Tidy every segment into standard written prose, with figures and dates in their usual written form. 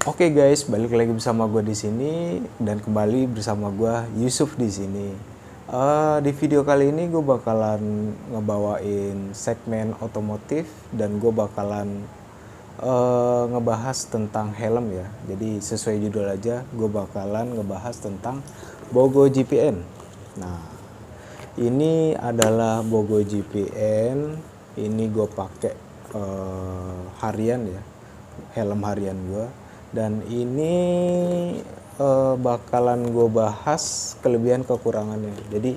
Oke guys, balik lagi bersama gue di sini dan kembali bersama gue Yusuf di sini. Di video kali ini gue bakalan ngebawain segmen otomotif dan gue bakalan ngebahas tentang helm ya. Jadi sesuai judul aja, gue bakalan ngebahas tentang Bogo GPN. Nah, ini adalah Bogo GPN. Ini gue pakai harian ya, helm harian gue. Dan ini bakalan gue bahas kelebihan kekurangannya. Jadi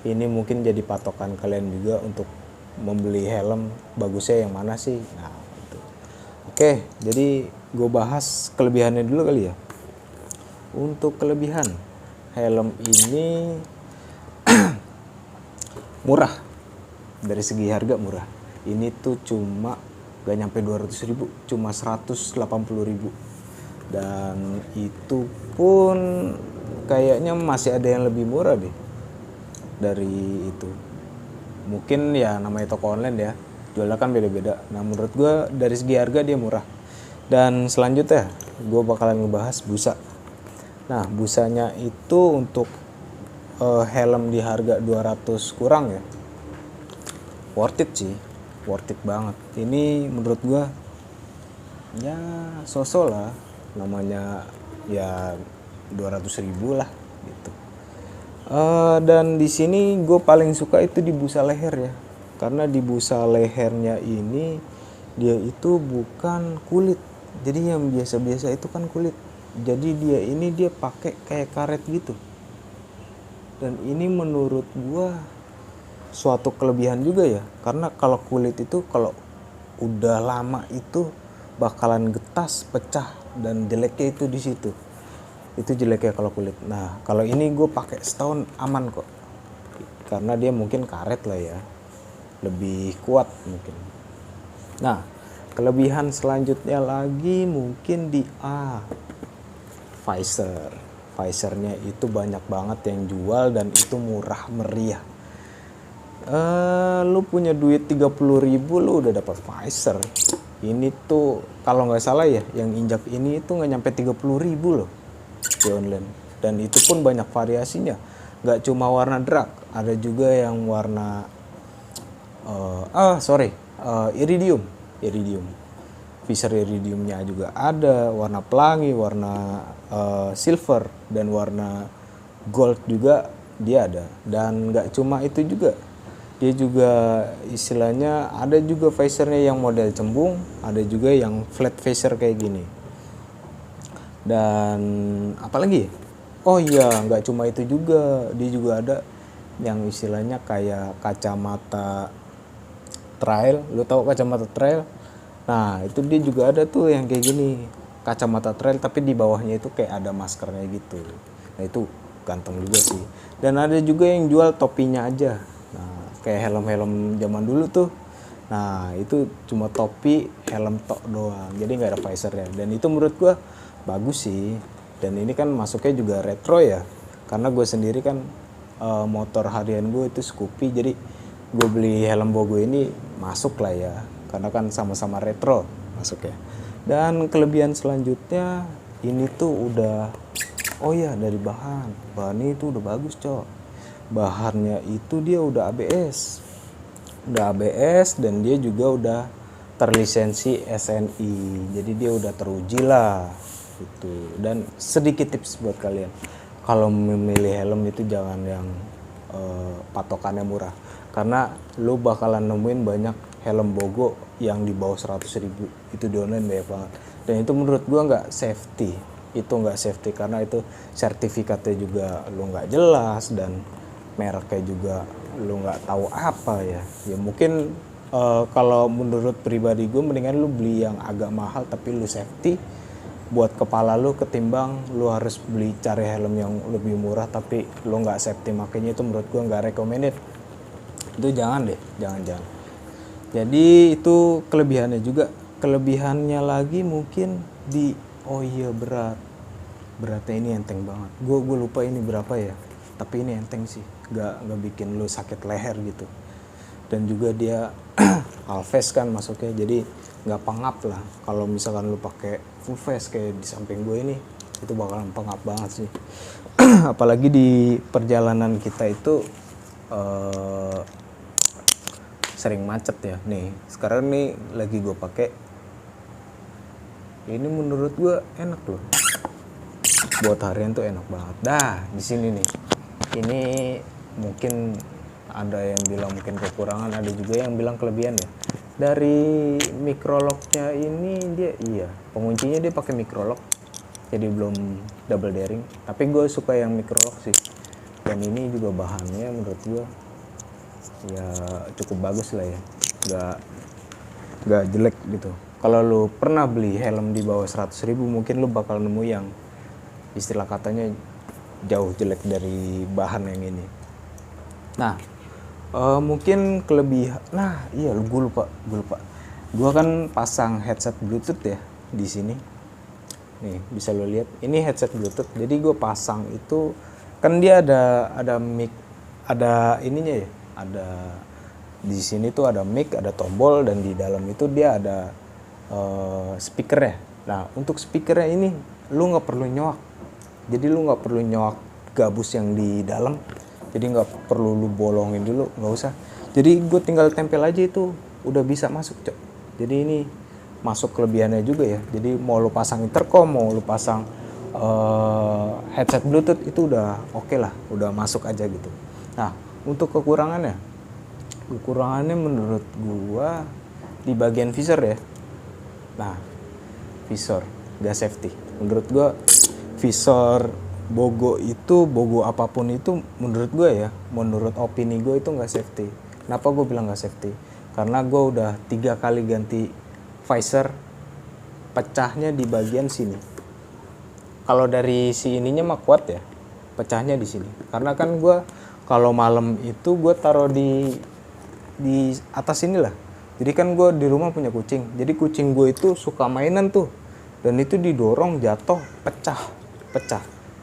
ini mungkin jadi patokan kalian juga untuk membeli helm bagusnya yang mana sih. Nah, gitu. Oke, jadi gue bahas kelebihannya dulu kali ya. Untuk kelebihan helm ini murah, dari segi harga murah. Ini tuh cuma gak nyampe 200.000, cuma 180.000. Dan itu pun kayaknya masih ada yang lebih murah deh dari itu. Mungkin ya namanya toko online ya, jualnya kan beda-beda. Nah menurut gue dari segi harga dia murah. Dan selanjutnya gue bakalan ngebahas busa. Nah busanya itu untuk helm di harga 200 kurang ya, worth it sih, worth it banget. Ini menurut gue ya so-so lah, namanya ya 200.000 lah gitu. Dan di sini gue paling suka itu di busa leher ya, karena di busa lehernya ini dia itu bukan kulit, jadi yang biasa-biasa itu kan kulit, jadi dia pakai kayak karet gitu. Dan ini menurut gue suatu kelebihan juga ya, karena kalau kulit itu kalau udah lama itu bakalan getas, pecah, dan jeleknya itu di situ. Itu jeleknya kalau kulit. Nah, kalau ini gue pakai setahun aman kok. Karena dia mungkin karet lah ya. Lebih kuat mungkin. Nah, kelebihan selanjutnya lagi mungkin di visor. Visornya itu banyak banget yang jual dan itu murah meriah. Lu punya duit 30.000 lu udah dapat visor. Ini tuh kalau nggak salah ya, yang injak ini itu nggak nyampe 30.000 loh di online. Dan itu pun banyak variasinya. Nggak cuma warna dark, ada juga yang warna iridium. Visor iridiumnya juga ada, warna pelangi, warna silver, dan warna gold juga dia ada. Dan nggak cuma itu juga, dia juga istilahnya ada juga visornya yang model cembung, ada juga yang flat visor kayak gini. Dan apalagi? Oh iya, nggak cuma itu juga, dia juga ada yang istilahnya kayak kacamata trail. Lu tahu kacamata trail? Nah itu dia juga ada tuh yang kayak gini, kacamata trail tapi di bawahnya itu kayak ada maskernya gitu. Nah itu ganteng juga sih. Dan ada juga yang jual topinya aja. Nah kayak helm-helm zaman dulu tuh. Nah itu cuma topi, helm tok doang, jadi nggak ada visornya. Dan itu menurut gue bagus sih. Dan ini kan masuknya juga retro ya, karena gue sendiri kan motor harian gue itu Scoopy, jadi gue beli helm Bogo ini masuk lah ya, karena kan sama-sama retro masuknya. Dan kelebihan selanjutnya ini tuh udah, oh ya dari bahannya itu udah bagus cok. Bahannya itu dia udah ABS, dan dia juga udah terlisensi SNI, jadi dia udah teruji lah gitu. Dan sedikit tips buat kalian, kalau memilih helm itu jangan yang patokannya murah, karena lo bakalan nemuin banyak helm Bogo yang di bawah 100.000 itu di online banyak banget. Dan itu menurut gua nggak safety, karena itu sertifikatnya juga lo nggak jelas, dan mereknya juga lu nggak tahu apa ya mungkin kalau menurut pribadi gue mendingan lu beli yang agak mahal tapi lu safety buat kepala lu, ketimbang lu harus cari helm yang lebih murah tapi lu nggak safety. Makanya itu menurut gue nggak recommended, itu jangan deh, jangan. Jadi itu kelebihannya juga. Kelebihannya lagi mungkin di beratnya ini enteng banget. Gue lupa ini berapa ya, tapi ini enteng sih, nggak bikin lu sakit leher gitu. Dan juga dia half face kan masuknya, jadi nggak pengap lah. Kalau misalkan lu pakai full face kayak di samping gue ini, itu bakalan pengap banget sih. Apalagi di perjalanan kita itu sering macet ya. Nih sekarang nih lagi gue pakai, ini menurut gue enak loh, buat harian tuh enak banget. Di sini nih, ini mungkin ada yang bilang mungkin kekurangan, ada juga yang bilang kelebihan ya. Dari microlocknya ini dia penguncinya dia pakai microlock, jadi belum double daring. Tapi gue suka yang microlock sih. Dan ini juga bahannya menurut gue ya cukup bagus lah ya, nggak jelek gitu. Kalau lu pernah beli helm di bawah 100.000 mungkin lu bakal nemu yang istilah katanya jauh jelek dari bahan yang ini. Nah, mungkin kelebihan. Nah, iya gue lupa. Gue kan pasang headset Bluetooth ya di sini. Nih, bisa lo lihat. Ini headset Bluetooth. Jadi gue pasang itu kan dia ada mic, ada ininya ya. Ada di sini tuh ada mic, ada tombol, dan di dalam itu dia ada speaker ya. Nah, untuk speakernya ini lu nggak perlu nyoak. Jadi lu nggak perlu nyoak gabus yang di dalam. Jadi nggak perlu lu bolongin dulu, nggak usah. Jadi gue tinggal tempel aja itu udah bisa masuk, Cok. Jadi ini masuk kelebihannya juga ya. Jadi mau lu pasang intercom, mau lu pasang headset Bluetooth itu udah oke lah, udah masuk aja gitu. Nah, untuk kekurangannya menurut gua di bagian visor ya. Nah, visor gak safety. Menurut gua visor Bogo apapun itu menurut gue ya, menurut opini gue itu nggak safety. Kenapa gue bilang nggak safety? Karena gue udah 3 kali ganti visor, pecahnya di bagian sini. Kalau dari si ininya mah kuat ya, pecahnya di sini. Karena kan gue kalau malam itu gue taruh di atas inilah. Jadi kan gue di rumah punya kucing. Jadi kucing gue itu suka mainan tuh, dan itu didorong jatuh pecah.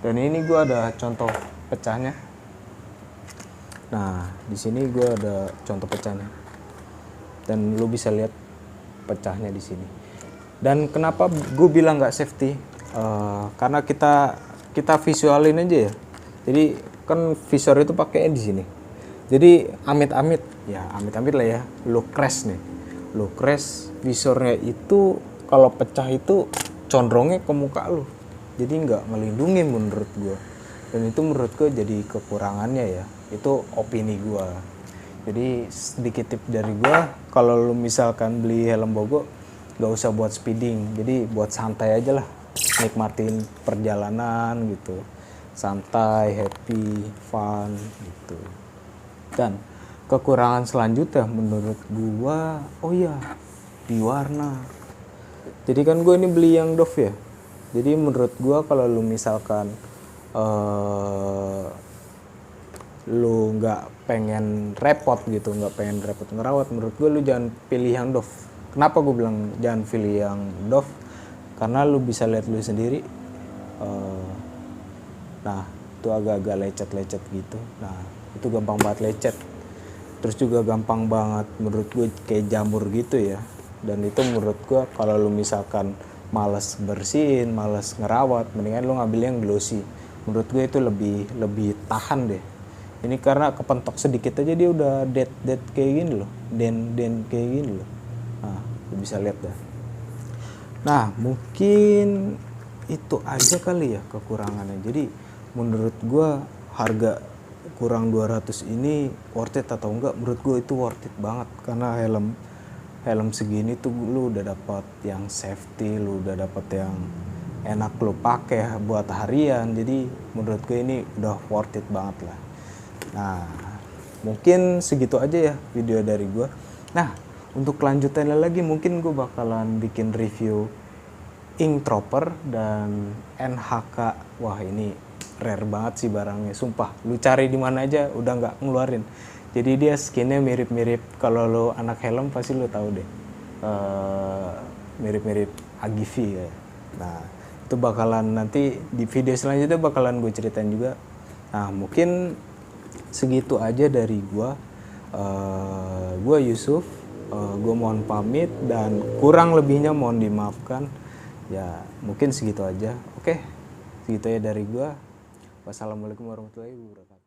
Dan ini gue ada contoh pecahnya. Nah, di sini gue ada contoh pecahnya. Dan lu bisa lihat pecahnya di sini. Dan kenapa gue bilang nggak safety? Karena kita visualin aja ya. Jadi kan visor itu pakainya di sini. Jadi amit-amit lah ya. Lu crash visornya itu kalau pecah itu condrongnya ke muka lu. Jadi nggak ngelindungin menurut gue. Dan itu menurut gue jadi kekurangannya ya. Itu opini gue. Jadi sedikit tip dari gue, kalau lu misalkan beli helm Bogo, nggak usah buat speeding. Jadi buat santai aja lah, nikmatin perjalanan gitu. Santai, happy, fun gitu. Dan kekurangan selanjutnya menurut gue, di warna. Jadi kan gue ini beli yang Dove ya. Jadi menurut gue kalau lu misalkan lu nggak pengen repot gitu, nggak pengen repot ngerawat, menurut gue lu jangan pilih yang Dove. Kenapa gue bilang jangan pilih yang Dove? Karena lu bisa lihat lu sendiri. Nah, itu agak-agak lecet-lecet gitu. Nah, itu gampang banget lecet. Terus juga gampang banget menurut gue kayak jamur gitu ya. Dan itu menurut gue kalau lu misalkan males bersihin, males ngerawat, mendingan lu ngambil yang glossy. Menurut gue itu lebih tahan deh. Ini karena kepentok sedikit aja dia udah dead kayak gini loh, den kayak gini loh. Nah, lu bisa lihat dah. Nah, mungkin itu aja kali ya kekurangannya. Jadi menurut gue harga kurang 200 ini worth it atau enggak? Menurut gue itu worth it banget, karena helm segini tuh lu udah dapat yang safety, lu udah dapat yang enak lu pakai buat harian. Jadi menurut gue ini udah worth it banget lah. Nah, mungkin segitu aja ya video dari gue. Nah, untuk kelanjutannya lagi mungkin gue bakalan bikin review Inktroper dan NHK. Wah, ini rare banget sih barangnya, sumpah. Lu cari di mana aja udah nggak ngeluarin. Jadi dia skinnya mirip-mirip, kalau lo anak helm pasti lo tahu deh, mirip-mirip Agivi ya. Nah, itu bakalan nanti di video selanjutnya bakalan gue ceritain juga. Nah, mungkin segitu aja dari gue. Gue Yusuf. Gue mohon pamit dan kurang lebihnya mohon dimaafkan. Ya mungkin segitu aja. Oke, segitu ya dari gue. Wassalamualaikum warahmatullahi wabarakatuh.